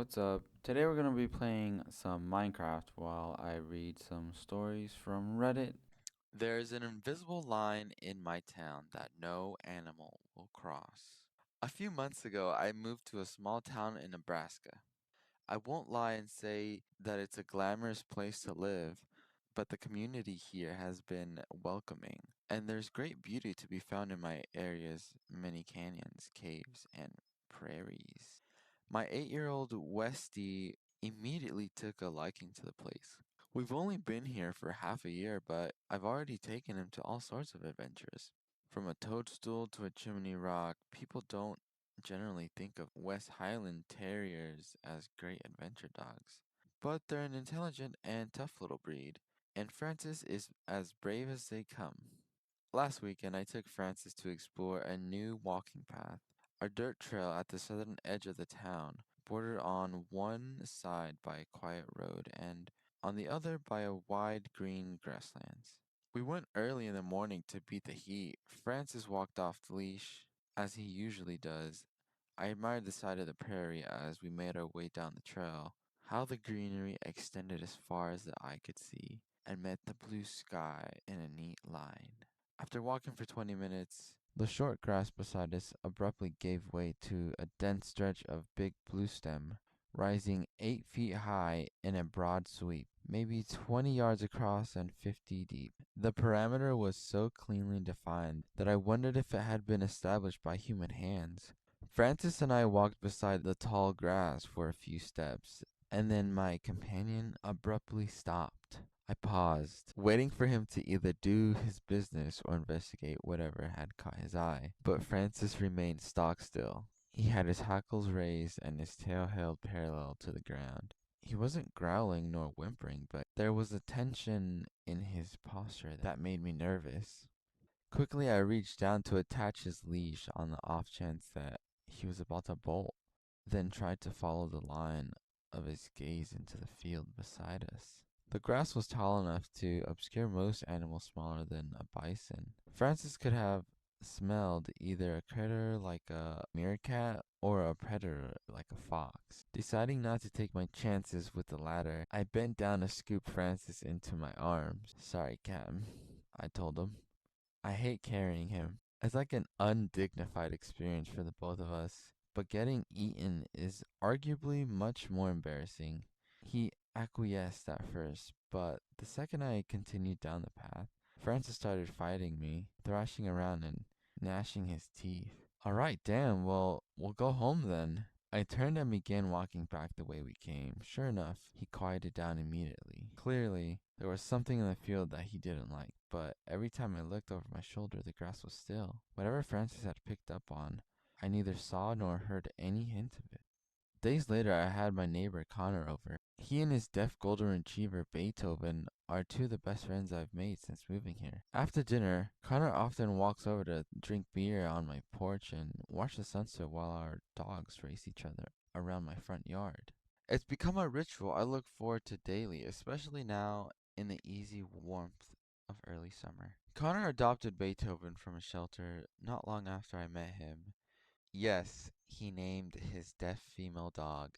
What's up? Today we're going to be playing some Minecraft while I read some stories from Reddit. There's an invisible line in my town that no animal will cross. A few months ago, I moved to a small town in Nebraska. I won't lie and say that it's a glamorous place to live, but the community here has been welcoming, and there's great beauty to be found in my area's many canyons, caves, and prairies. My 8-year-old Westy immediately took a liking to the place. We've only been here for half a year, but I've already taken him to all sorts of adventures. From a toadstool to a chimney rock, people don't generally think of West Highland Terriers as great adventure dogs. But they're an intelligent and tough little breed, and Francis is as brave as they come. Last weekend, I took Francis to explore a new walking path, a dirt trail at the southern edge of the town, bordered on one side by a quiet road and on the other by a wide green grasslands. We went early in the morning to beat the heat. Francis walked off the leash, as he usually does. I admired the side of the prairie as we made our way down the trail, how the greenery extended as far as the eye could see and met the blue sky in a neat line. After walking for 20 minutes, the short grass beside us abruptly gave way to a dense stretch of big bluestem, rising 8 feet high in a broad sweep, maybe 20 yards across and 50 deep. The perimeter was so cleanly defined that I wondered if it had been established by human hands. Francis and I walked beside the tall grass for a few steps, and then my companion abruptly stopped. I paused, waiting for him to either do his business or investigate whatever had caught his eye. But Francis remained stock still. He had his hackles raised and his tail held parallel to the ground. He wasn't growling nor whimpering, but there was a tension in his posture that made me nervous. Quickly, I reached down to attach his leash on the off chance that he was about to bolt, then tried to follow the line of his gaze into the field beside us. The grass was tall enough to obscure most animals smaller than a bison. Francis could have smelled either a critter like a meerkat or a predator like a fox. Deciding not to take my chances with the latter, I bent down to scoop Francis into my arms. Sorry, Captain, I told him. I hate carrying him. It's like an undignified experience for the both of us, but getting eaten is arguably much more embarrassing. He acquiesced at first, but the second I continued down the path, Francis started fighting me, thrashing around and gnashing his teeth. Alright, damn, well, we'll go home then. I turned and began walking back the way we came. Sure enough, he quieted down immediately. Clearly, there was something in the field that he didn't like, but every time I looked over my shoulder, the grass was still. Whatever Francis had picked up on, I neither saw nor heard any hint of it. Days later, I had my neighbor Connor over. He and his deaf golden retriever Beethoven are two of the best friends I've made since moving here. After dinner, Connor often walks over to drink beer on my porch and watch the sunset while our dogs race each other around my front yard. It's become a ritual I look forward to daily, especially now in the easy warmth of early summer. Connor adopted Beethoven from a shelter not long after I met him. Yes, he named his deaf female dog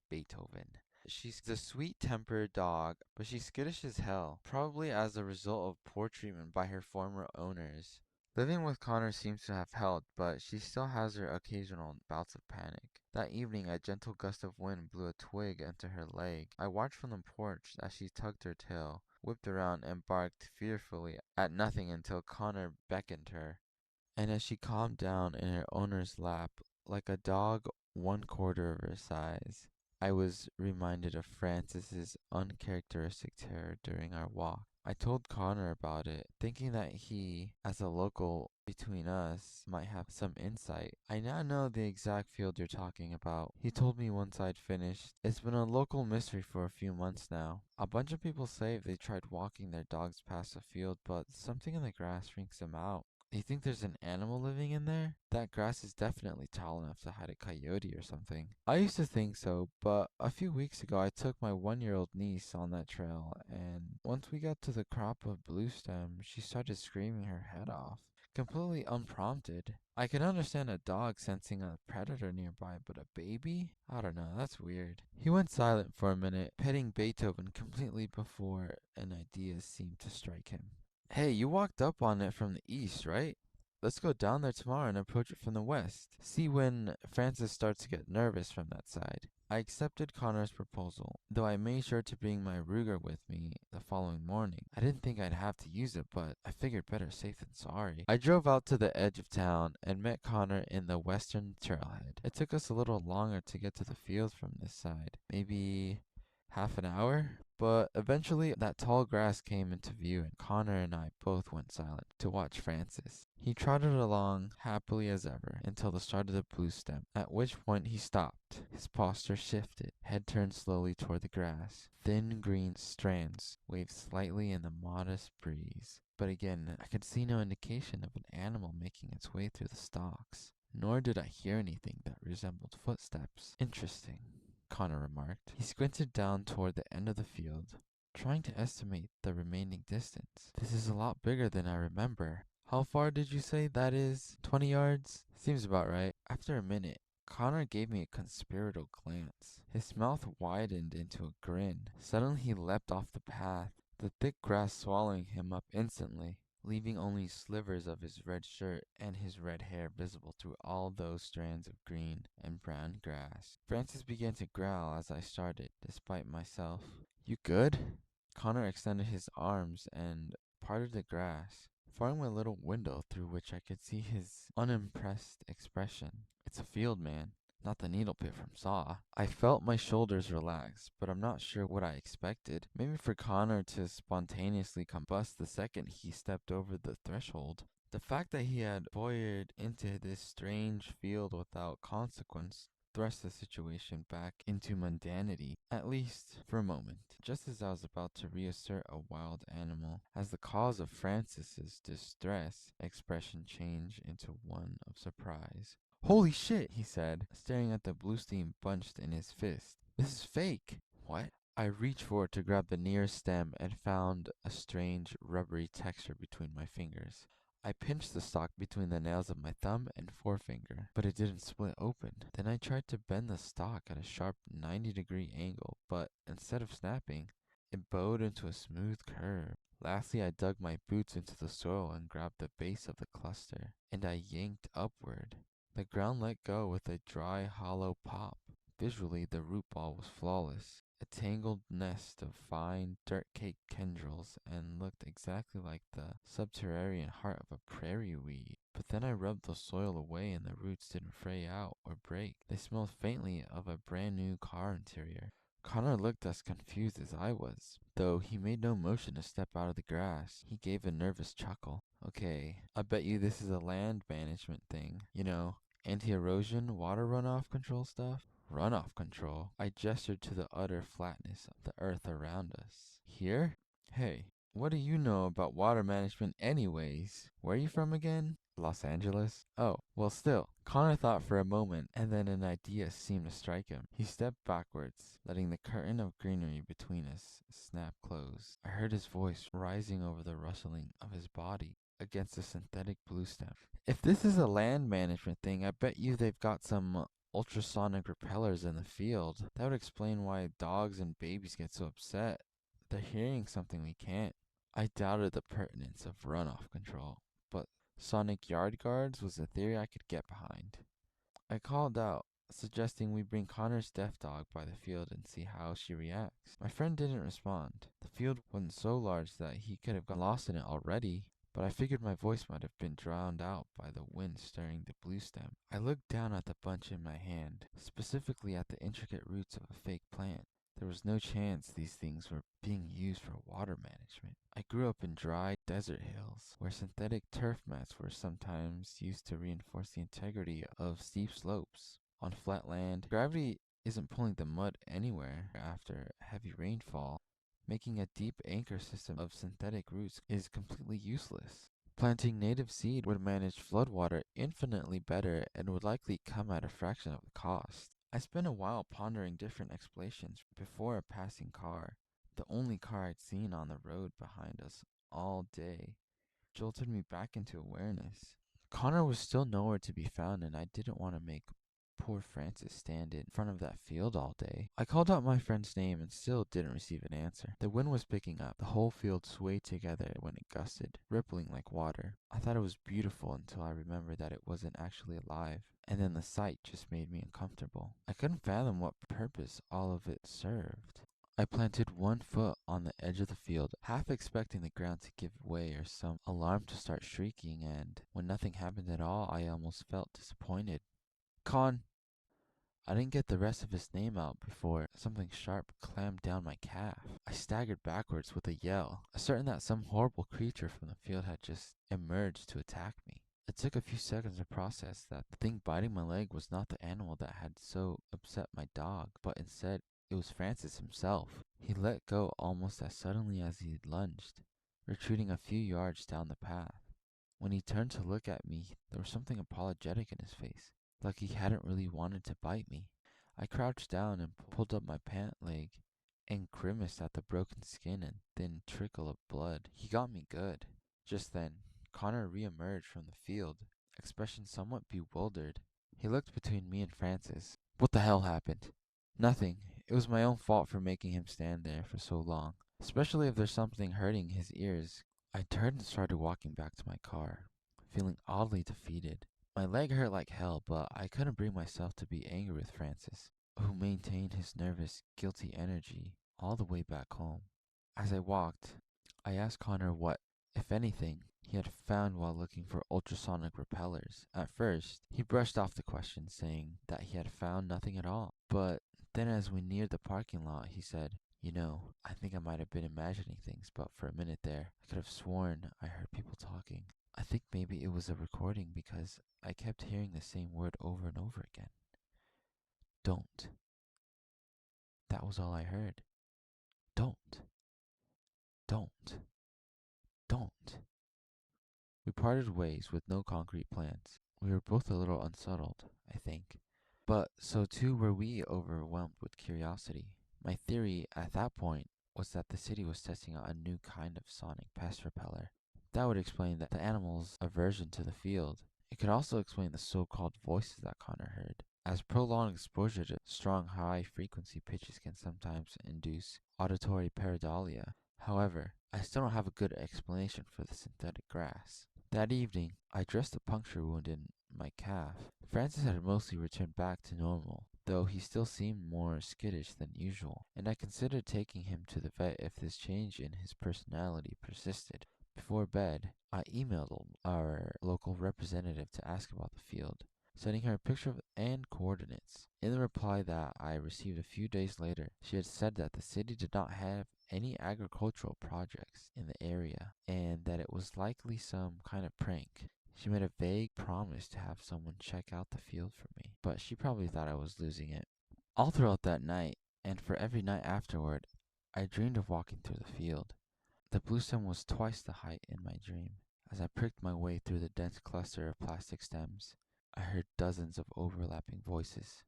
Beethoven. She's a sweet tempered dog, but she's skittish as hell, probably as a result of poor treatment by her former owners. Living with Connor seems to have helped, but she still has her occasional bouts of panic. That evening, a gentle gust of wind blew a twig into her leg. I watched from the porch as she tugged her tail, whipped around, and barked fearfully at nothing until Connor beckoned her. And as she calmed down in her owner's lap, like a dog 1/4 of her size, I was reminded of Francis's uncharacteristic terror during our walk. I told Connor about it, thinking that he, as a local between us, might have some insight. I now know the exact field you're talking about. He told me once I'd finished. It's been a local mystery for a few months now. A bunch of people say they tried walking their dogs past the field, but something in the grass freaks them out. Do you think there's an animal living in there? That grass is definitely tall enough to hide a coyote or something. I used to think so, but a few weeks ago I took my 1-year-old niece on that trail, and once we got to the crop of bluestem, she started screaming her head off. completely unprompted. I can understand a dog sensing a predator nearby, but a baby? I don't know, that's weird. He went silent for a minute, petting Beethoven completely before an idea seemed to strike him. Hey, you walked up on it from the east, right? Let's go down there tomorrow and approach it from the west. See when Francis starts to get nervous from that side. I accepted Connor's proposal, though I made sure to bring my Ruger with me the following morning. I didn't think I'd have to use it, but I figured better safe than sorry. I drove out to the edge of town and met Connor in the western trailhead. It took us a little longer to get to the field from this side. Maybe half an hour? But eventually that tall grass came into view and Connor and I both went silent to watch Francis. He trotted along happily as ever until the start of the blue stem, at which point he stopped. His posture shifted, head turned slowly toward the grass. Thin green strands waved slightly in the modest breeze. But again, I could see no indication of an animal making its way through the stalks. Nor did I hear anything that resembled footsteps. Interesting, Connor remarked. He squinted down toward the end of the field, trying to estimate the remaining distance. This is a lot bigger than I remember. How far did you say that is? 20 yards? Seems about right. After a minute, Connor gave me a conspiratorial glance. His mouth widened into a grin. Suddenly he leapt off the path, the thick grass swallowing him up instantly, leaving only slivers of his red shirt and his red hair visible through all those strands of green and brown grass. Francis began to growl as I started, despite myself. You good? Connor extended his arms and parted the grass, forming a little window through which I could see his unimpressed expression. It's a field, man, not the needle pit from Saw. I felt my shoulders relax, but I'm not sure what I expected. Maybe for Connor to spontaneously combust the second he stepped over the threshold. The fact that he had voyeured into this strange field without consequence thrust the situation back into mundanity, at least for a moment, just as I was about to reassert a wild animal. As the cause of Francis's distress, expression changed into one of surprise. Holy shit, he said, staring at the blue steam bunched in his fist. This is fake. What? I reached forward to grab the nearest stem and found a strange, rubbery texture between my fingers. I pinched the stalk between the nails of my thumb and forefinger, but it didn't split open. Then I tried to bend the stalk at a sharp 90-degree angle, but instead of snapping, it bowed into a smooth curve. Lastly, I dug my boots into the soil and grabbed the base of the cluster, and I yanked upward. The ground let go with a dry, hollow pop. Visually, the root ball was flawless, a tangled nest of fine, dirt-caked tendrils, and looked exactly like the subterranean heart of a prairie weed. But then I rubbed the soil away and the roots didn't fray out or break. They smelled faintly of a brand new car interior. Connor looked as confused as I was, though he made no motion to step out of the grass. He gave a nervous chuckle. Okay, I bet you this is a land management thing. You know, anti-erosion, water runoff control stuff? Runoff control? I gestured to the utter flatness of the earth around us. Here? Hey, what do you know about water management anyways? Where are you from again? Los Angeles? Oh, well still. Connor thought for a moment, and then an idea seemed to strike him. He stepped backwards, letting the curtain of greenery between us snap closed. I heard his voice rising over the rustling of his body against the synthetic blue stem. If this is a land management thing, I bet you they've got some ultrasonic repellers in the field. That would explain why dogs and babies get so upset. They're hearing something we can't. I doubted the pertinence of runoff control, but sonic yard guards was a theory I could get behind. I called out, suggesting we bring Connor's deaf dog by the field and see how she reacts. My friend didn't respond. The field wasn't so large that he could have got lost in it already, but I figured my voice might have been drowned out by the wind stirring the blue stem. I looked down at the bunch in my hand, specifically at the intricate roots of a fake plant. There was no chance these things were being used for water management. I grew up in dry desert hills, where synthetic turf mats were sometimes used to reinforce the integrity of steep slopes. On flat land, gravity isn't pulling the mud anywhere after heavy rainfall. Making a deep anchor system of synthetic roots is completely useless. Planting native seed would manage floodwater infinitely better and would likely come at a fraction of the cost. I spent a while pondering different explanations before a passing car, the only car I'd seen on the road behind us all day. jolted me back into awareness. Connor was still nowhere to be found, and I didn't want to make poor Francis stand in front of that field all day. I called out my friend's name and still didn't receive an answer. The wind was picking up. The whole field swayed together when it gusted, rippling like water. I thought it was beautiful until I remembered that it wasn't actually alive, and then the sight just made me uncomfortable. I couldn't fathom what purpose all of it served. I planted one foot on the edge of the field, half expecting the ground to give way or some alarm to start shrieking, and when nothing happened at all, I almost felt disappointed. Con! I didn't get the rest of his name out before something sharp clammed down my calf. I staggered backwards with a yell, certain that some horrible creature from the field had just emerged to attack me. It took a few seconds to process that the thing biting my leg was not the animal that had so upset my dog, but instead it was Francis himself. He let go almost as suddenly as he lunged, retreating a few yards down the path. When he turned to look at me, there was something apologetic in his face, like he hadn't really wanted to bite me. I crouched down and pulled up my pant leg and grimaced at the broken skin and thin trickle of blood. He got me good. Just then, Connor re-emerged from the field, expression somewhat bewildered. He looked between me and Francis. What the hell happened? Nothing. It was my own fault for making him stand there for so long, especially if there's something hurting his ears. I turned and started walking back to my car, feeling oddly defeated. My leg hurt like hell, but I couldn't bring myself to be angry with Francis, who maintained his nervous, guilty energy all the way back home. As I walked, I asked Connor what, if anything, he had found while looking for ultrasonic repellers. At first, he brushed off the question, saying that he had found nothing at all. But then as we neared the parking lot, he said, I think I might have been imagining things, but for a minute there, I could have sworn I heard people talking. I think maybe it was a recording because I kept hearing the same word over and over again. Don't. That was all I heard. Don't. Don't. Don't. We parted ways with no concrete plans. We were both a little unsettled, I think. But so too were we, overwhelmed with curiosity. My theory at that point was that the city was testing out a new kind of sonic pest repeller. That would explain the animal's aversion to the field. It could also explain the so-called voices that Connor heard, as prolonged exposure to strong high-frequency pitches can sometimes induce auditory pareidolia. However, I still don't have a good explanation for the synthetic grass. That evening, I dressed a puncture wound in my calf. Francis had mostly returned back to normal, though he still seemed more skittish than usual, and I considered taking him to the vet if this change in his personality persisted. Before bed, I emailed our local representative to ask about the field, sending her a picture and coordinates. In the reply that I received a few days later, she had said that the city did not have any agricultural projects in the area, and that it was likely some kind of prank. She made a vague promise to have someone check out the field for me, but she probably thought I was losing it. All throughout that night, and for every night afterward, I dreamed of walking through the field. The blue stem was twice the height in my dream. As I pricked my way through the dense cluster of plastic stems, I heard dozens of overlapping voices.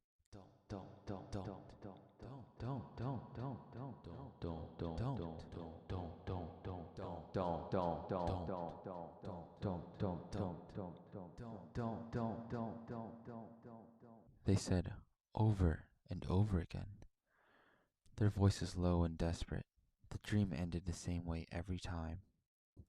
They said over and over again, their voices low and desperate. The dream ended the same way every time.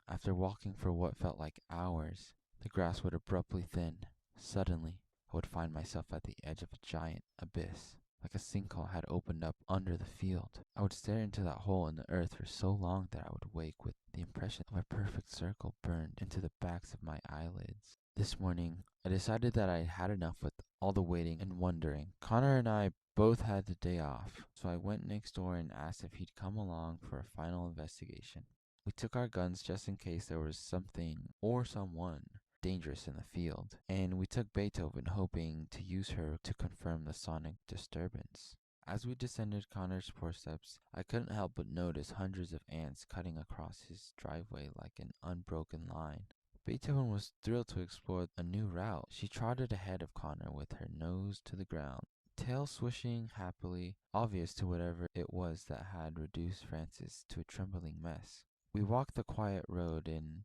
After walking for what felt like hours, the grass would abruptly thin. Suddenly, I would find myself at the edge of a giant abyss, like a sinkhole had opened up under the field. I would stare into that hole in the earth for so long that I would wake with the impression of a perfect circle burned into the backs of my eyelids. This morning, I decided that I had had enough with all the waiting and wondering. Connor and I both had the day off, so I went next door and asked if he'd come along for a final investigation. We took our guns just in case there was something or someone dangerous in the field, and we took Beethoven, hoping to use her to confirm the sonic disturbance. As we descended Connor's footsteps, I couldn't help but notice hundreds of ants cutting across his driveway like an unbroken line. Beethoven was thrilled to explore a new route. She trotted ahead of Connor with her nose to the ground, tail swishing happily, obvious to whatever it was that had reduced Francis to a trembling mess. We walked the quiet road in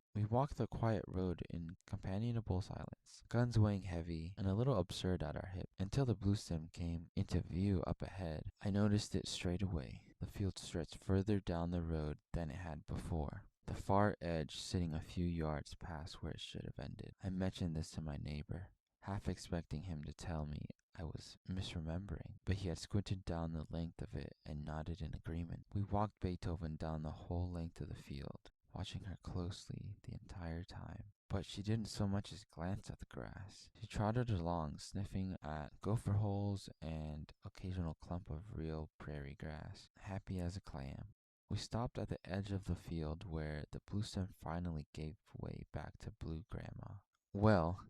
companionable silence, guns weighing heavy and a little absurd at our hip, until the blue stem came into view up ahead. I noticed it straight away. The field stretched further down the road than it had before, the far edge sitting a few yards past where it should have ended. I mentioned this to my neighbor, half expecting him to tell me I was misremembering, but he had squinted down the length of it and nodded in agreement. We walked Beethoven down the whole length of the field, watching her closely the entire time. But she didn't so much as glance at the grass. She trotted along, sniffing at gopher holes and occasional clump of real prairie grass, happy as a clam. We stopped at the edge of the field where the blue stem finally gave way back to blue grandma. "Well,"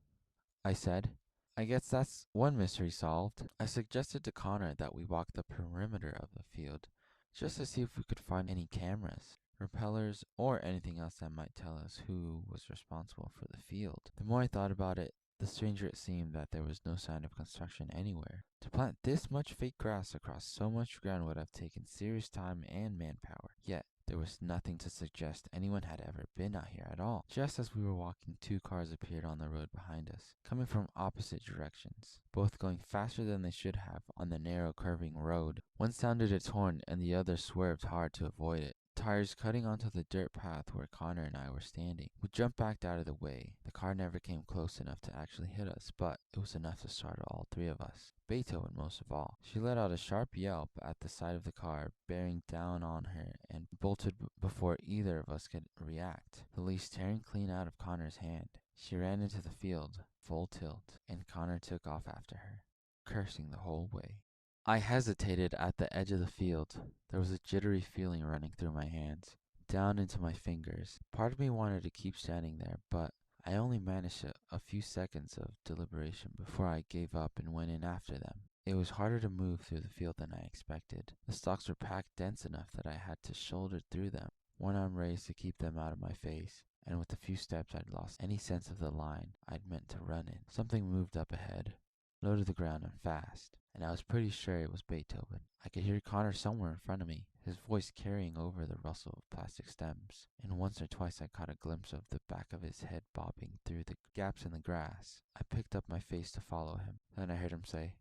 I said, "I guess that's one mystery solved." I suggested to Connor that we walk the perimeter of the field, just to see if we could find any cameras, repellers, or anything else that might tell us who was responsible for the field. The more I thought about it, the stranger it seemed that there was no sign of construction anywhere. To plant this much fake grass across so much ground would have taken serious time and manpower. Yet, there was nothing to suggest anyone had ever been out here at all. Just as we were walking, two cars appeared on the road behind us, coming from opposite directions, both going faster than they should have on the narrow curving road. One sounded its horn and the other swerved hard to avoid it, tires cutting onto the dirt path where Connor and I were standing. We jumped back out of the way. The car never came close enough to actually hit us, but it was enough to startle all three of us. Beethoven most of all. She let out a sharp yelp at the sight of the car bearing down on her and bolted before either of us could react, the leash tearing clean out of Connor's hand. She ran into the field, full tilt, and Connor took off after her, cursing the whole way. I hesitated at the edge of the field. There was a jittery feeling running through my hands, down into my fingers. Part of me wanted to keep standing there, but I only managed a few seconds of deliberation before I gave up and went in after them. It was harder to move through the field than I expected. The stalks were packed dense enough that I had to shoulder through them, one arm raised to keep them out of my face, and with a few steps I'd lost any sense of the line I'd meant to run in. Something moved up ahead, low to the ground and fast, and I was pretty sure it was Beethoven. I could hear Connor somewhere in front of me, his voice carrying over the rustle of plastic stems, and once or twice I caught a glimpse of the back of his head bobbing through the gaps in the grass. I picked up my face to follow him. Then I heard him say,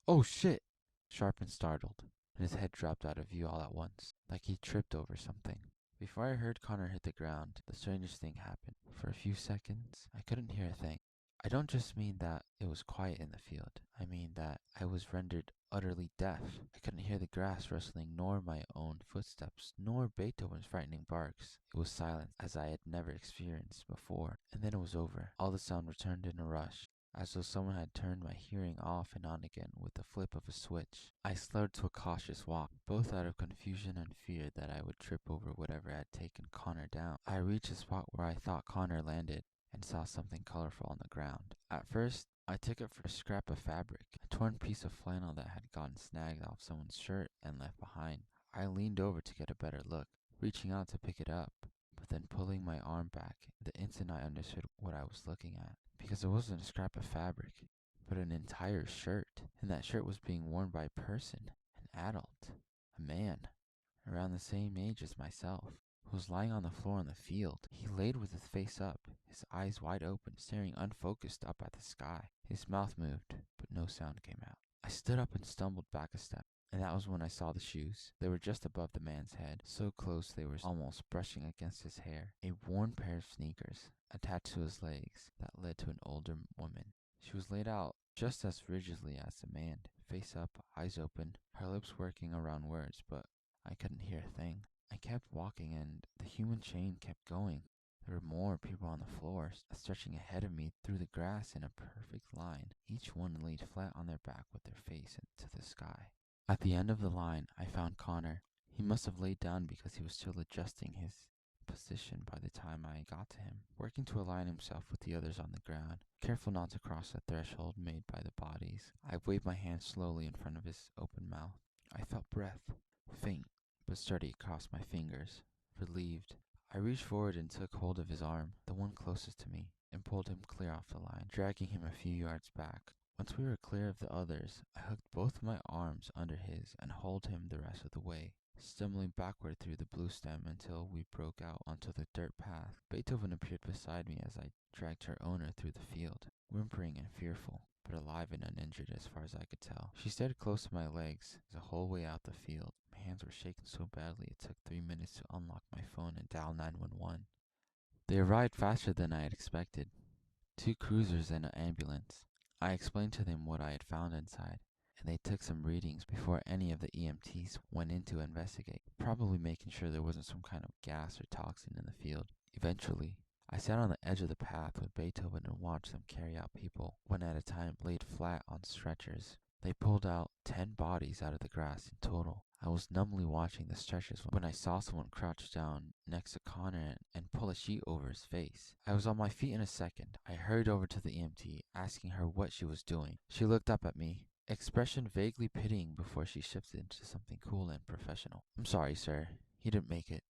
"Oh shit!" sharp and startled, and his head dropped out of view all at once, like he tripped over something. Before I heard Connor hit the ground, the strangest thing happened. For a few seconds, I couldn't hear a thing. I don't just mean that it was quiet in the field. I mean that I was rendered utterly deaf. I couldn't hear the grass rustling, nor my own footsteps, nor Beethoven's frightening barks. It was silence, as I had never experienced before. And then it was over. All the sound returned in a rush, as though someone had turned my hearing off and on again with the flip of a switch. I slowed to a cautious walk, both out of confusion and fear that I would trip over whatever had taken Connor down. I reached the spot where I thought Connor landed, and saw something colorful on the ground. At first, I took it for a scrap of fabric, a torn piece of flannel that had gotten snagged off someone's shirt and left behind. I leaned over to get a better look, reaching out to pick it up, but then pulling my arm back the instant I understood what I was looking at, because it wasn't a scrap of fabric, but an entire shirt, and that shirt was being worn by a person, an adult, a man, around the same age as myself, who was lying on the floor in the field. He laid with his face up, his eyes wide open, staring unfocused up at the sky. His mouth moved, but no sound came out. I stood up and stumbled back a step, and that was when I saw the shoes. They were just above the man's head, so close they were almost brushing against his hair. A worn pair of sneakers attached to his legs that led to an older woman. She was laid out just as rigidly as the man, face up, eyes open, her lips working around words, but I couldn't hear a thing. I kept walking and the human chain kept going. There were more people on the floor, stretching ahead of me through the grass in a perfect line. Each one laid flat on their back with their face into the sky. At the end of the line, I found Connor. He must have laid down because he was still adjusting his position by the time I got to him, working to align himself with the others on the ground, careful not to cross the threshold made by the bodies. I waved my hand slowly in front of his open mouth. I felt breath, faint but sturdy, across my fingers. Relieved, I reached forward and took hold of his arm, the one closest to me, and pulled him clear off the line, dragging him a few yards back. Once we were clear of the others, I hooked both my arms under his and hauled him the rest of the way, stumbling backward through the blue stem until we broke out onto the dirt path. Beethoven appeared beside me as I dragged her owner through the field, whimpering and fearful, but alive and uninjured as far as I could tell. She stayed close to my legs the whole way out the field. My hands were shaking so badly it took 3 minutes to unlock my phone and dial 911. They arrived faster than I had expected. 2 cruisers and an ambulance. I explained to them what I had found inside, and they took some readings before any of the EMTs went in to investigate, probably making sure there wasn't some kind of gas or toxin in the field. Eventually, I sat on the edge of the path with Beethoven and watched them carry out people, one at a time, laid flat on stretchers. They pulled out 10 bodies out of the grass in total. I was numbly watching the stretchers when I saw someone crouch down next to Connor and pull a sheet over his face. I was on my feet in a second. I hurried over to the EMT, asking her what she was doing. She looked up at me, expression vaguely pitying before she shifted into something cool and professional. "I'm sorry, sir. He didn't make it."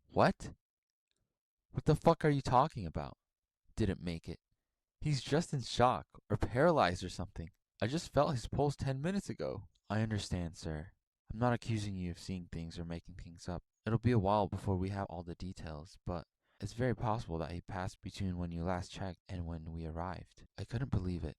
"What? What the fuck are you talking about? Didn't make it. He's just in shock, or paralyzed or something. I just felt his pulse 10 minutes ago." "I understand, sir. I'm not accusing you of seeing things or making things up. It'll be a while before we have all the details, but it's very possible that he passed between when you last checked and when we arrived." I couldn't believe it.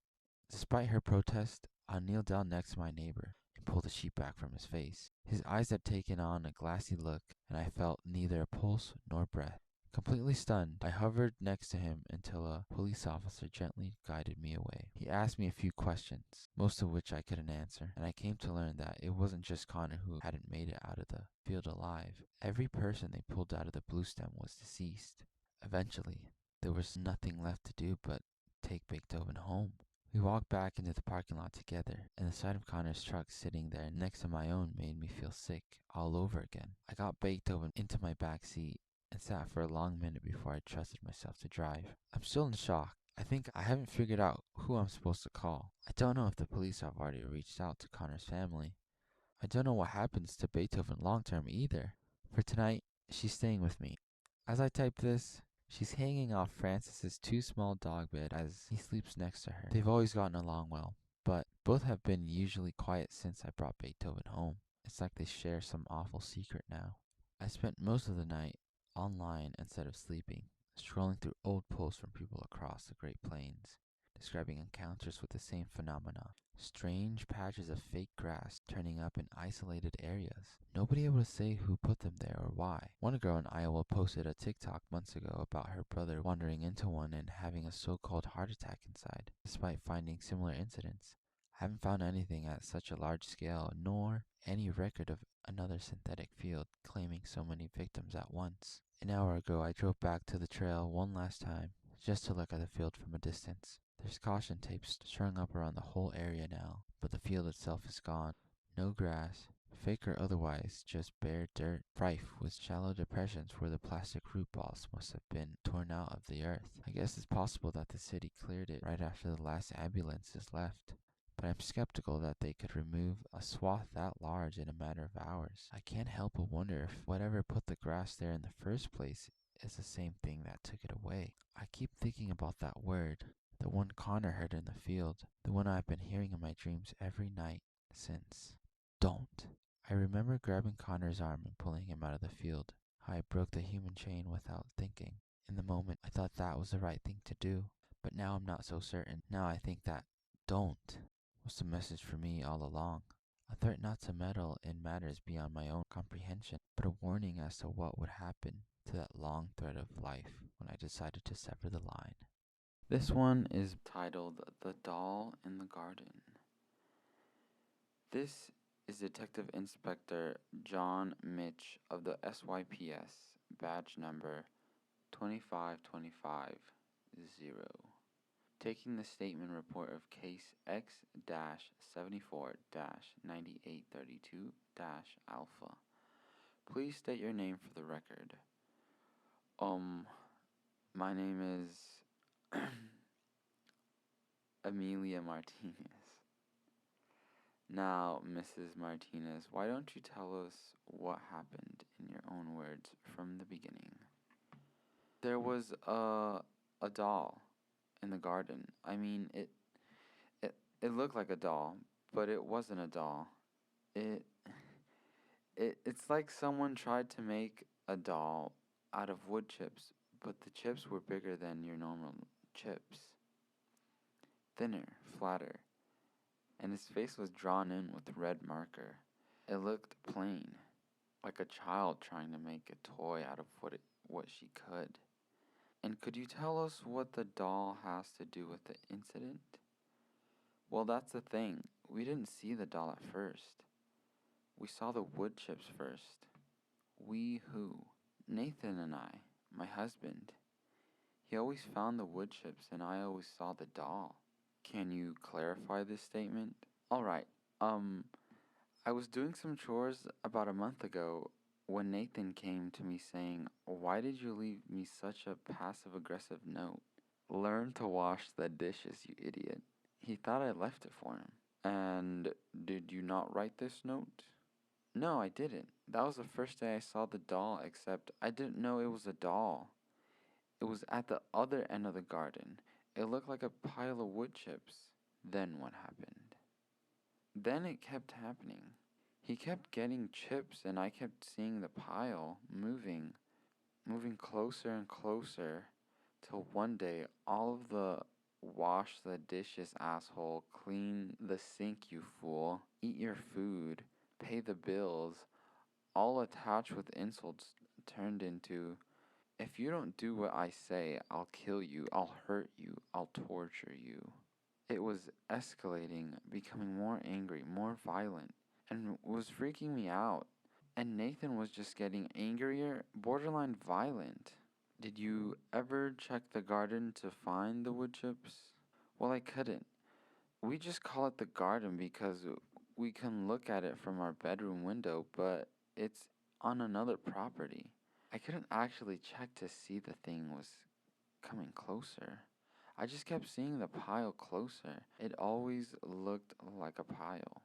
Despite her protest, I kneeled down next to my neighbor and pulled the sheet back from his face. His eyes had taken on a glassy look, and I felt neither a pulse nor breath. Completely stunned, I hovered next to him until a police officer gently guided me away. He asked me a few questions, most of which I couldn't answer, and I came to learn that it wasn't just Connor who hadn't made it out of the field alive. Every person they pulled out of the blue stem was deceased. Eventually, there was nothing left to do but take Beethoven home. We walked back into the parking lot together, and the sight of Connor's truck sitting there next to my own made me feel sick all over again. I got Beethoven into my back seat and sat for a long minute before I trusted myself to drive. I'm still in shock. I think I haven't figured out who I'm supposed to call. I don't know if the police have already reached out to Connor's family. I don't know what happens to Beethoven long term either. For tonight, she's staying with me. As I type this, she's hanging off Francis's 2 small dog bed as he sleeps next to her. They've always gotten along well, but both have been usually quiet since I brought Beethoven home. It's like they share some awful secret now. I spent most of the night online instead of sleeping, scrolling through old posts from people across the Great Plains, describing encounters with the same phenomena. Strange patches of fake grass turning up in isolated areas. Nobody able to say who put them there or why. One girl in Iowa posted a TikTok months ago about her brother wandering into one and having a so-called heart attack inside, despite finding similar incidents. I haven't found anything at such a large scale, nor any record of another synthetic field claiming so many victims at once. An hour ago, I drove back to the trail one last time, just to look at the field from a distance. There's caution tape strung up around the whole area now, but the field itself is gone. No grass, fake or otherwise, just bare dirt, rife with shallow depressions where the plastic root balls must have been torn out of the earth. I guess it's possible that the city cleared it right after the last ambulances left, but I'm skeptical that they could remove a swath that large in a matter of hours. I can't help but wonder if whatever put the grass there in the first place is the same thing that took it away. I keep thinking about that word, the one Connor heard in the field, the one I've been hearing in my dreams every night since. Don't. I remember grabbing Connor's arm and pulling him out of the field. How I broke the human chain without thinking. In the moment, I thought that was the right thing to do, but now I'm not so certain. Now I think that don't was the message for me all along. A threat not to meddle in matters beyond my own comprehension, but a warning as to what would happen to that long thread of life when I decided to sever the line. This one is titled The Doll in the Garden. This is Detective Inspector John Mitch of the SYPS, badge number 25250, taking the statement report of case X-74-9832-Alpha. Please state your name for the record. My name is Amelia Martinez. Now, Mrs. Martinez, why don't you tell us what happened in your own words from the beginning? There was a doll in the garden. I mean, It looked like a doll, but it wasn't a doll. It it's like someone tried to make a doll out of wood chips, but the chips were bigger than your normal chips. Thinner, flatter, and his face was drawn in with red marker. It looked plain, like a child trying to make a toy out of what she could. And could you tell us what the doll has to do with the incident? Well, that's the thing. We didn't see the doll at first. We saw the wood chips first. We who? Nathan and I, my husband. He always found the wood chips and I always saw the doll. Can you clarify this statement? Alright, I was doing some chores about a month ago when Nathan came to me saying, "Why did you leave me such a passive aggressive note? Learn to wash the dishes, you idiot." He thought I left it for him. And did you not write this note? No, I didn't. That was the first day I saw the doll, except I didn't know it was a doll. It was at the other end of the garden. It looked like a pile of wood chips. Then what happened? Then it kept happening. He kept getting chips and I kept seeing the pile moving closer and closer, till one day all of the "wash the dishes, asshole, clean the sink, you fool, eat your food, pay the bills," all attached with insults, turned into, "If you don't do what I say, I'll kill you, I'll hurt you, I'll torture you." It was escalating, becoming more angry, more violent, and was freaking me out. And Nathan was just getting angrier, borderline violent. Did you ever check the garden to find the wood chips? Well, I couldn't. We just call it the garden because we can look at it from our bedroom window, but it's on another property. I couldn't actually check to see the thing was coming closer. I just kept seeing the pile closer. It always looked like a pile.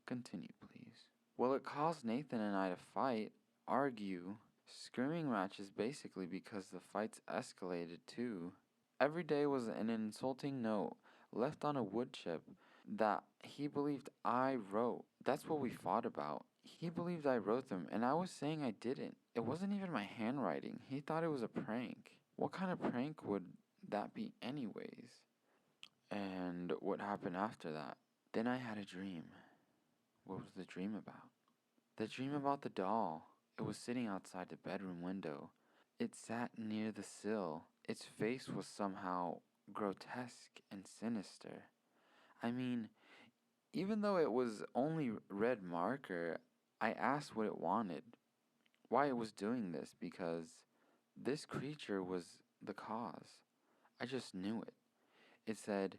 Continue, please. Well, it caused Nathan and I to fight, argue, screaming matches basically because the fights escalated too. Every day was an insulting note left on a wood chip that he believed I wrote. That's what we fought about. He believed I wrote them, and I was saying I didn't. It wasn't even my handwriting. He thought it was a prank. What kind of prank would that be, anyways? And what happened after that? Then I had a dream. What was the dream about? The dream about the doll. It was sitting outside the bedroom window. It sat near the sill. Its face was somehow grotesque and sinister. I mean, even though it was only red marker, I asked what it wanted, why it was doing this, because this creature was the cause. I just knew it. It said,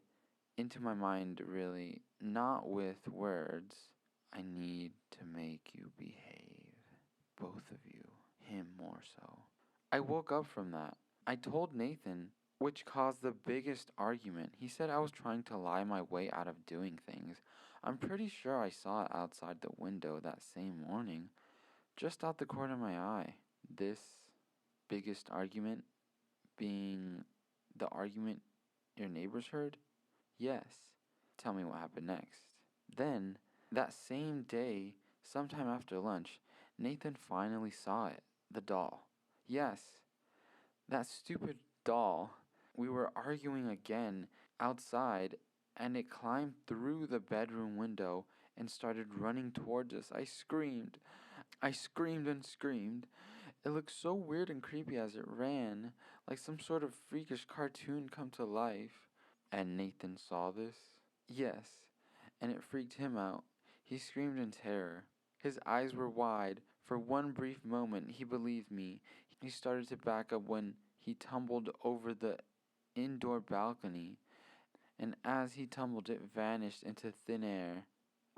into my mind, really, not with words, "I need to make you behave. Both of you. Him more so." I woke up from that. I told Nathan, which caused the biggest argument. He said I was trying to lie my way out of doing things. I'm pretty sure I saw it outside the window that same morning, just out the corner of my eye. This biggest argument being the argument your neighbors heard? Yes. Tell me what happened next. Then, that same day, sometime after lunch, Nathan finally saw it. The doll. Yes, that stupid doll. We were arguing again outside, and it climbed through the bedroom window and started running towards us. I screamed. I screamed and screamed. It looked so weird and creepy as it ran, like some sort of freakish cartoon come to life. And Nathan saw this? Yes, and it freaked him out. He screamed in terror. His eyes were wide. For one brief moment, he believed me. He started to back up when he tumbled over the indoor balcony, and as he tumbled, it vanished into thin air.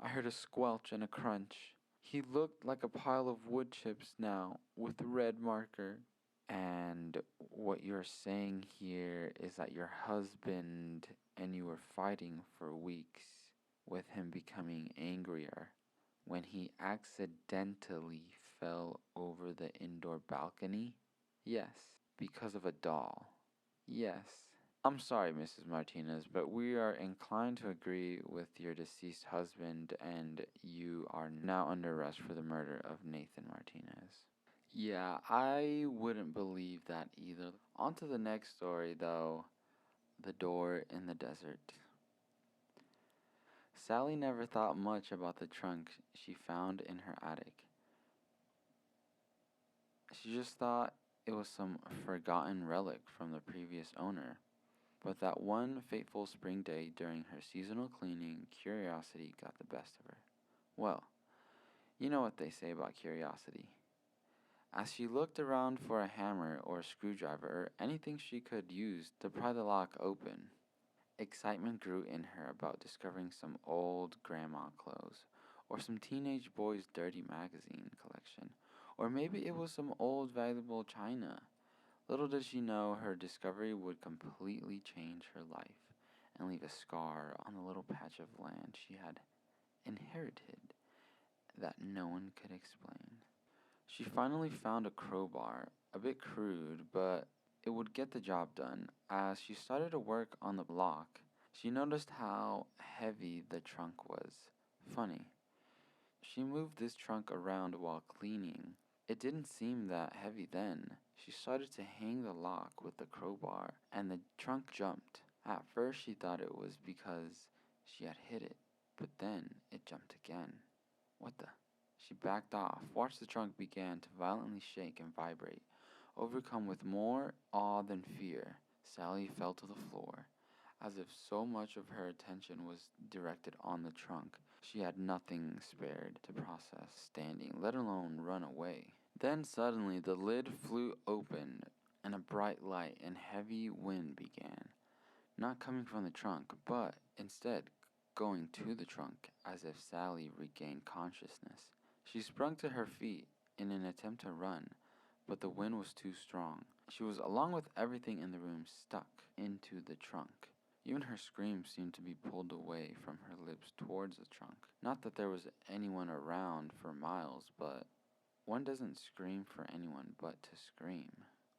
I heard a squelch and a crunch. He looked like a pile of wood chips now, with red marker. And what you're saying here is that your husband and you were fighting for weeks, with him becoming angrier when he accidentally fell over the indoor balcony? Yes, because of a doll. Yes. I'm sorry, Mrs. Martinez, but we are inclined to agree with your deceased husband, and you are now under arrest for the murder of Nathan Martinez. Yeah, I wouldn't believe that either. On to the next story, though. The door in the desert. Sally never thought much about the trunk she found in her attic. She just thought it was some forgotten relic from the previous owner. But that one fateful spring day during her seasonal cleaning, curiosity got the best of her. Well, you know what they say about curiosity. As she looked around for a hammer or a screwdriver or anything she could use to pry the lock open, excitement grew in her about discovering some old grandma clothes, or some teenage boy's dirty magazine collection, or maybe it was some old valuable china. Little did she know her discovery would completely change her life and leave a scar on the little patch of land she had inherited that no one could explain. She finally found a crowbar, a bit crude, but it would get the job done. As she started to work on the lock, she noticed how heavy the trunk was. Funny. She moved this trunk around while cleaning. It didn't seem that heavy then. She started to hang the lock with the crowbar, and the trunk jumped. At first, she thought it was because she had hit it, but then it jumped again. What the? She backed off, watched the trunk begin to violently shake and vibrate. Overcome with more awe than fear, Sally fell to the floor. As if so much of her attention was directed on the trunk, she had nothing spared to process standing, let alone run away. Then suddenly the lid flew open, and a bright light and heavy wind began, not coming from the trunk, but instead going to the trunk, as if Sally regained consciousness. She sprung to her feet in an attempt to run, but the wind was too strong. She was, along with everything in the room, stuck into the trunk. Even her screams seemed to be pulled away from her lips towards the trunk. Not that there was anyone around for miles, but one doesn't scream for anyone but to scream.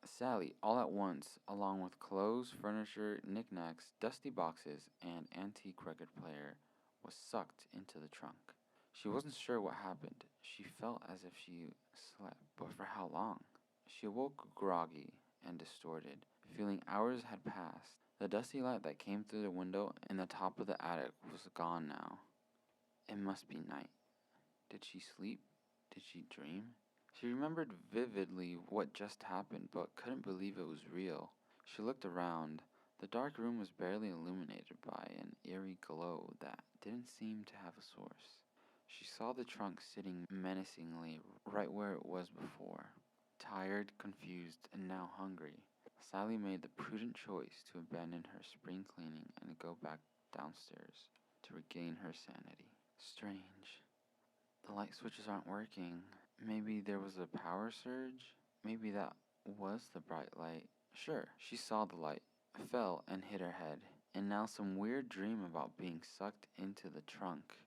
Sally, all at once, along with clothes, furniture, knickknacks, dusty boxes, and antique record player, was sucked into the trunk. She wasn't sure what happened. She felt as if she slept, but for how long? She awoke groggy and distorted, feeling hours had passed. The dusty light that came through the window in the top of the attic was gone now. It must be night. Did she sleep? Did she dream? She remembered vividly what just happened, but couldn't believe it was real. She looked around. The dark room was barely illuminated by an eerie glow that didn't seem to have a source. She saw the trunk sitting menacingly right where it was before. Tired, confused, and now hungry, Sally made the prudent choice to abandon her spring cleaning and go back downstairs to regain her sanity. Strange. The light switches aren't working. Maybe there was a power surge? Maybe that was the bright light. Sure, she saw the light, fell, and hit her head. And now some weird dream about being sucked into the trunk.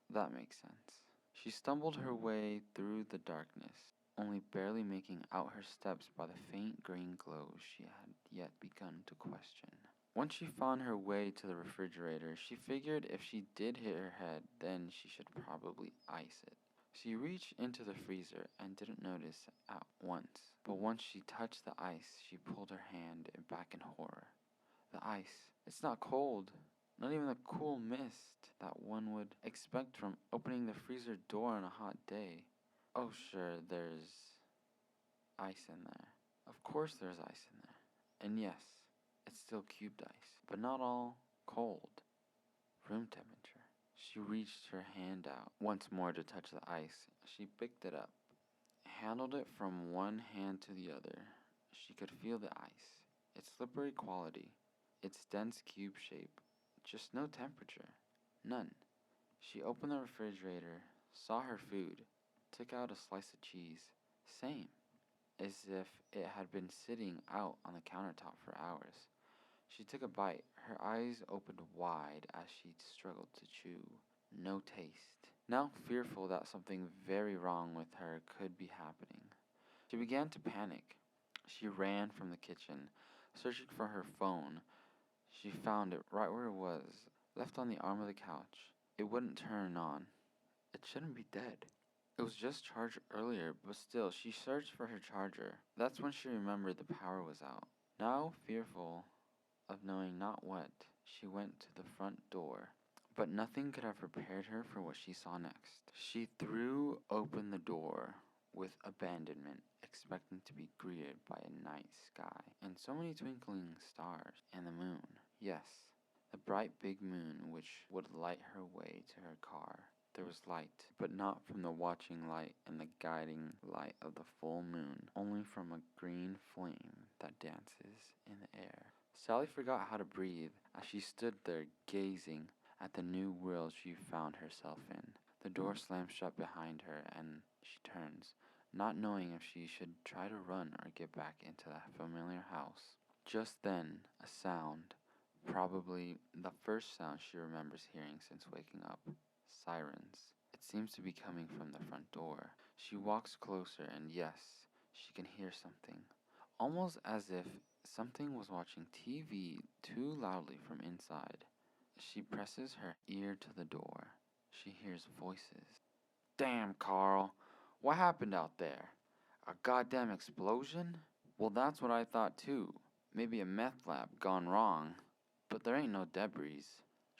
That makes sense. She stumbled her way through the darkness, only barely making out her steps by the faint green glow she had yet begun to question. Once she found her way to the refrigerator, she figured if she did hit her head, then she should probably ice it. She reached into the freezer and didn't notice at once, but once she touched the ice, she pulled her hand back in horror. The ice. It's not cold. Not even the cool mist that one would expect from opening the freezer door on a hot day. Oh, sure, there's ice in there. Of course there's ice in there. And yes, it's still cubed ice, but not all cold. Room temperature. She reached her hand out once more to touch the ice. She picked it up, handled it from one hand to the other. She could feel the ice, its slippery quality, its dense cube shape, just no temperature. None. She opened the refrigerator, saw her food, took out a slice of cheese. Same. As if it had been sitting out on the countertop for hours. She took a bite, her eyes opened wide as she struggled to chew. No taste. Now fearful that something very wrong with her could be happening, she began to panic. She ran from the kitchen, searching for her phone. She found it right where it was, left on the arm of the couch. It wouldn't turn on. It shouldn't be dead. It was just charged earlier, but still, she searched for her charger. That's when she remembered the power was out. Now, fearful of knowing not what, she went to the front door. But nothing could have prepared her for what she saw next. She threw open the door with abandonment, expecting to be greeted by a night sky and so many twinkling stars and the moon. Yes, the bright big moon which would light her way to her car. There was light, but not from the watching light and the guiding light of the full moon, only from a green flame that dances in the air. Sally forgot how to breathe as she stood there gazing at the new world she found herself in. The door slams shut behind her and she turns, not knowing if she should try to run or get back into that familiar house. Just then, a sound, probably the first sound she remembers hearing since waking up. Sirens. It seems to be coming from the front door. She walks closer and yes, she can hear something. Almost as if something was watching TV too loudly from inside. She presses her ear to the door. She hears voices. Damn, Carl. What happened out there? A goddamn explosion? Well, that's what I thought too. Maybe a meth lab gone wrong. But there ain't no debris.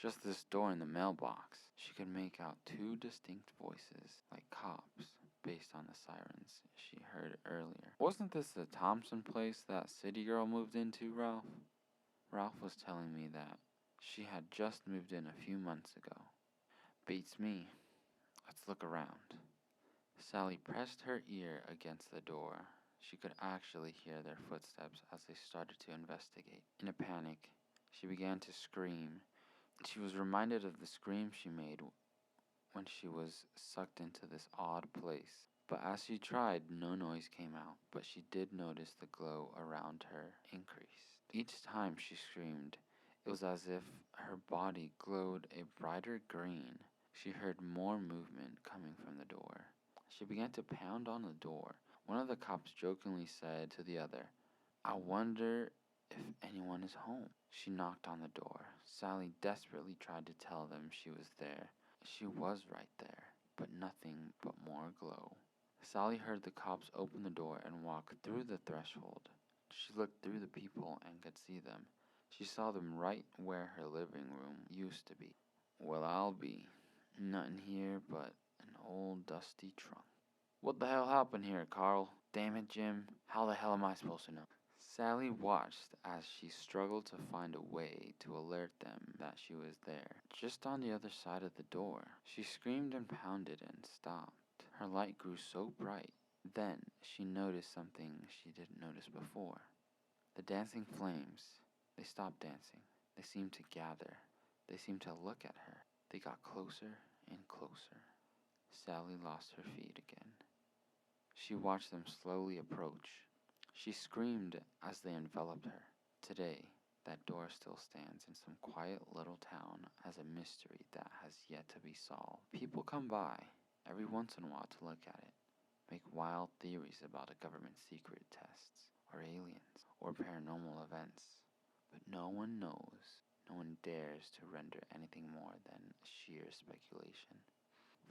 Just this door in the mailbox. She could make out two distinct voices, like cops, based on the sirens she heard earlier. Wasn't this the Thompson place that city girl moved into, Ralph? Ralph was telling me that she had just moved in a few months ago. Beats me. Let's look around. Sally pressed her ear against the door. She could actually hear their footsteps as they started to investigate. In a panic, she began to scream. She was reminded of the scream she made when she was sucked into this odd place. But as she tried, no noise came out, but she did notice the glow around her increased. Each time she screamed, it was as if her body glowed a brighter green. She heard more movement coming from the door. She began to pound on the door. One of the cops jokingly said to the other, I wonder if anyone is home. She knocked on the door. Sally desperately tried to tell them she was there. She was right there, but nothing but more glow. Sally heard the cops open the door and walk through the threshold. She looked through the people and could see them. She saw them right where her living room used to be. Well, I'll be. Nothing here but an old dusty trunk. What the hell happened here, Carl? Damn it, Jim. How the hell am I supposed to know? Sally watched as she struggled to find a way to alert them that she was there, just on the other side of the door. She screamed and pounded and stopped. Her light grew so bright. Then she noticed something she didn't notice before. The dancing flames. They stopped dancing. They seemed to gather. They seemed to look at her. They got closer and closer. Sally lost her feet again. She watched them slowly approach. She screamed as they enveloped her. Today, that door still stands in some quiet little town as a mystery that has yet to be solved. People come by every once in a while to look at it, make wild theories about a government secret tests, or aliens, or paranormal events. But no one knows, no one dares to render anything more than sheer speculation.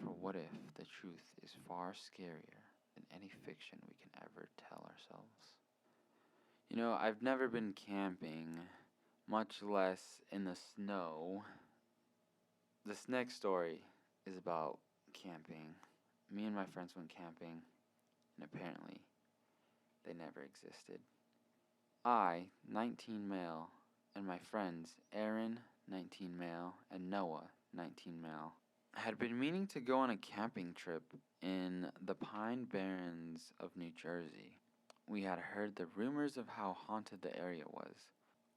For what if the truth is far scarier than any fiction we can ever tell ourselves? You know, I've never been camping, much less in the snow. This next story is about camping. Me and my friends went camping, and apparently, they never existed. I, 19 male, and my friends, Aaron, 19 male, and Noah, 19 male, had been meaning to go on a camping trip in the Pine Barrens of New Jersey. We had heard the rumors of how haunted the area was,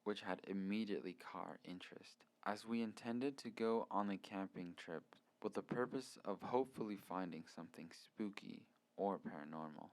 which had immediately caught our interest, as we intended to go on the camping trip with the purpose of hopefully finding something spooky or paranormal.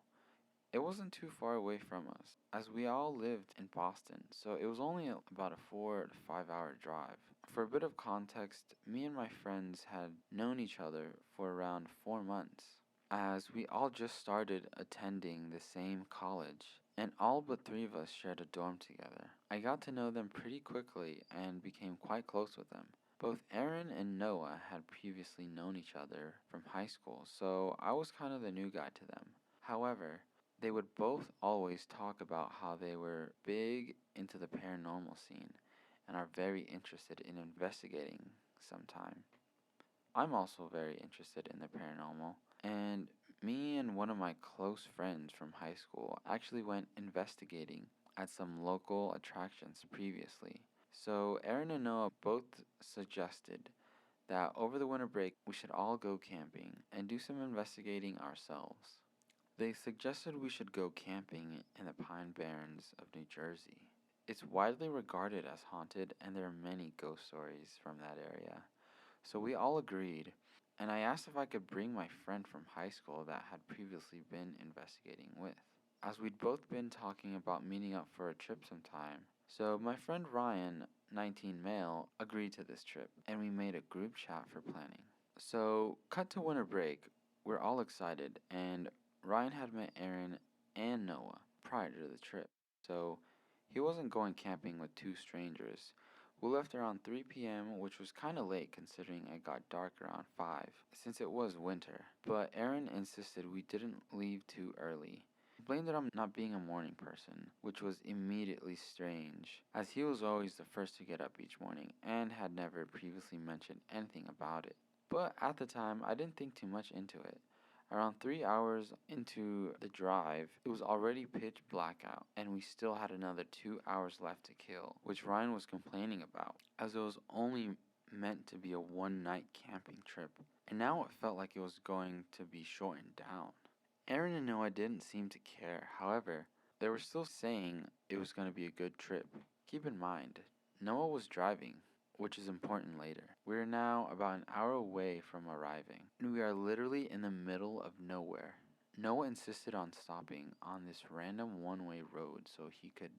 It wasn't too far away from us, as we all lived in Boston, so it was only about a 4 to 5 hour drive. For a bit of context, me and my friends had known each other for around 4 months. as we all just started attending the same college, and all but three of us shared a dorm together. I got to know them pretty quickly and became quite close with them. Both Aaron and Noah had previously known each other from high school, so I was kind of the new guy to them. However, they would both always talk about how they were big into the paranormal scene and are very interested in investigating sometime. I'm also very interested in the paranormal, and me and one of my close friends from high school actually went investigating at some local attractions previously. So, Aaron and Noah both suggested that over the winter break we should all go camping and do some investigating ourselves. They suggested we should go camping in the Pine Barrens of New Jersey. It's widely regarded as haunted, and there are many ghost stories from that area. So we all agreed, and I asked if I could bring my friend from high school that had previously been investigating with, as we'd both been talking about meeting up for a trip sometime. So my friend Ryan, 19 male, agreed to this trip, and we made a group chat for planning. So, cut to winter break, we're all excited, and Ryan had met Aaron and Noah prior to the trip, so he wasn't going camping with two strangers. We left around 3 p.m., which was kinda late considering it got dark around 5, since it was winter. But Aaron insisted we didn't leave too early. He blamed it on not being a morning person, which was immediately strange, as he was always the first to get up each morning and had never previously mentioned anything about it. But at the time, I didn't think too much into it. Around 3 hours into the drive, it was already pitch black out, and we still had another 2 hours left to kill, which Ryan was complaining about, as it was only meant to be a one night camping trip, and now it felt like it was going to be shortened down. Aaron and Noah didn't seem to care, however, they were still saying it was going to be a good trip. Keep in mind, Noah was driving, which is important later. We are now about an hour away from arriving, and we are literally in the middle of nowhere. Noah insisted on stopping on this random one-way road so he could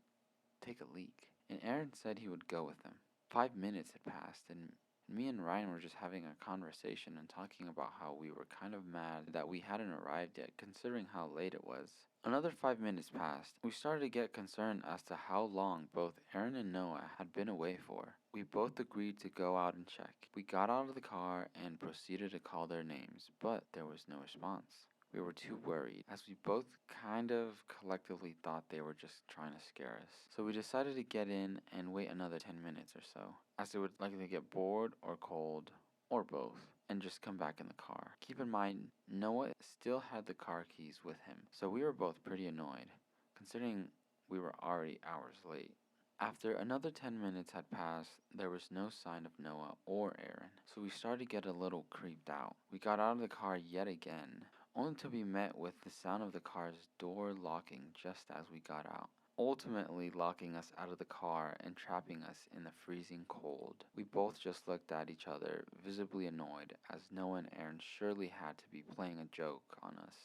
take a leak, and Aaron said he would go with him. 5 minutes had passed, and me and Ryan were just having a conversation and talking about how we were kind of mad that we hadn't arrived yet, considering how late it was. Another 5 minutes passed. We started to get concerned as to how long both Aaron and Noah had been away for. We both agreed to go out and check. We got out of the car and proceeded to call their names, but there was no response. We were too worried, as we both kind of collectively thought they were just trying to scare us. So we decided to get in and wait another 10 minutes or so, as they would likely get bored or cold, or both, and just come back in the car. Keep in mind, Noah still had the car keys with him, so we were both pretty annoyed, considering we were already hours late. After another 10 minutes had passed, there was no sign of Noah or Aaron, so we started to get a little creeped out. We got out of the car yet again, only to be met with the sound of the car's door locking just as we got out, ultimately locking us out of the car and trapping us in the freezing cold. We both just looked at each other, visibly annoyed, as Noah and Aaron surely had to be playing a joke on us.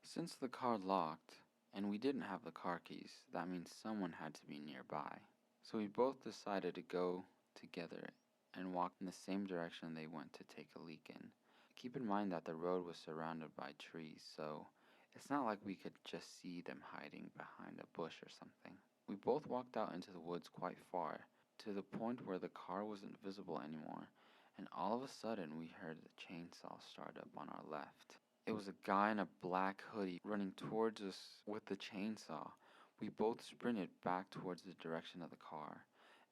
Since the car locked, and we didn't have the car keys, that means someone had to be nearby. So we both decided to go together and walk in the same direction they went to take a leak in. Keep in mind that the road was surrounded by trees, so it's not like we could just see them hiding behind a bush or something. We both walked out into the woods quite far, to the point where the car wasn't visible anymore, and all of a sudden we heard the chainsaw start up on our left. It was a guy in a black hoodie running towards us with the chainsaw. We both sprinted back towards the direction of the car,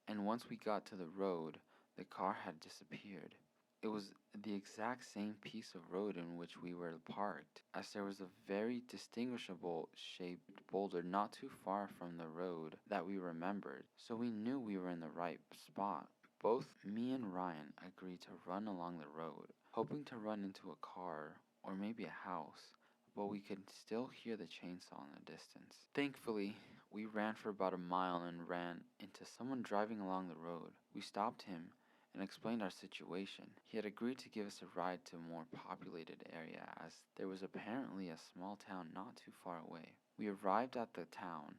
and once we got to the road, the car had disappeared. It was the exact same piece of road in which we were parked, as there was a very distinguishable shaped boulder not too far from the road that we remembered, so we knew we were in the right spot. Both me and Ryan agreed to run along the road, hoping to run into a car or maybe a house, but we could still hear the chainsaw in the distance. Thankfully, we ran for about a mile and ran into someone driving along the road. We stopped him and explained our situation. He had agreed to give us a ride to a more populated area, as there was apparently a small town not too far away. We arrived at the town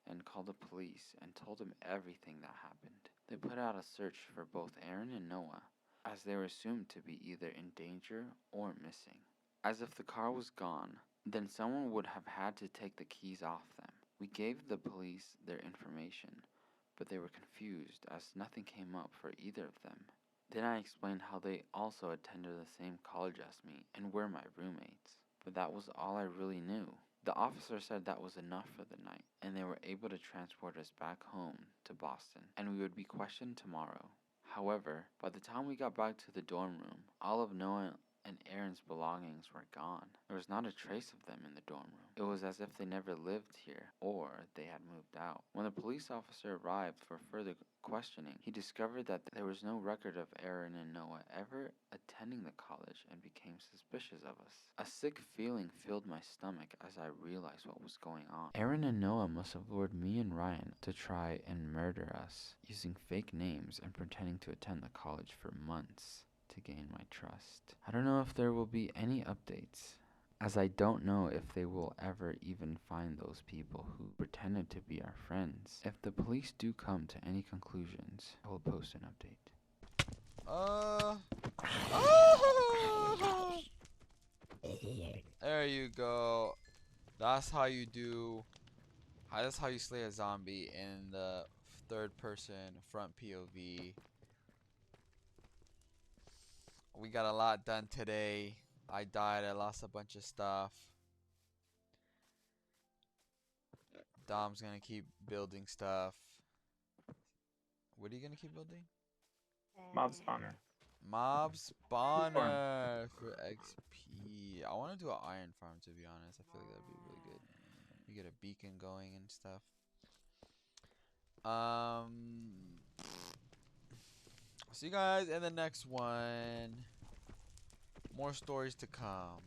and called the police and told them everything that happened. They put out a search for both Aaron and Noah, as they were assumed to be either in danger or missing. as if the car was gone. Then someone would have had to take the keys off them. We gave the police their information, but they were confused as nothing came up for either of them. Then I explained how they also attended the same college as me and were my roommates, but that was all I really knew. The officer said that was enough for the night, and they were able to transport us back home to Boston, and we would be questioned tomorrow. However, by the time we got back to the dorm room, all of Noah and Aaron's belongings were gone. There was not a trace of them in the dorm room. It was as if they never lived here, or they had moved out. When the police officer arrived for further questioning, he discovered that there was no record of Aaron and Noah ever attending the college and became suspicious of us. A sick feeling filled my stomach as I realized what was going on. Aaron and Noah must have lured me and Ryan to try and murder us, using fake names and pretending to attend the college for months to gain my trust. I don't know if there will be any updates, as I don't know if they will ever even find those people who pretended to be our friends. If the police do come to any conclusions, I will post an update. There you go. That's how you do. That's how you slay a zombie in the third person front POV. We got a lot done today. I died. I lost a bunch of stuff. Dom's gonna keep building stuff. What are you gonna keep building? Mob spawner. Mob spawner for XP. I want to do an iron farm, to be honest. I feel like that'd be really good. You get a beacon going and stuff. See you guys in the next one. More stories to come.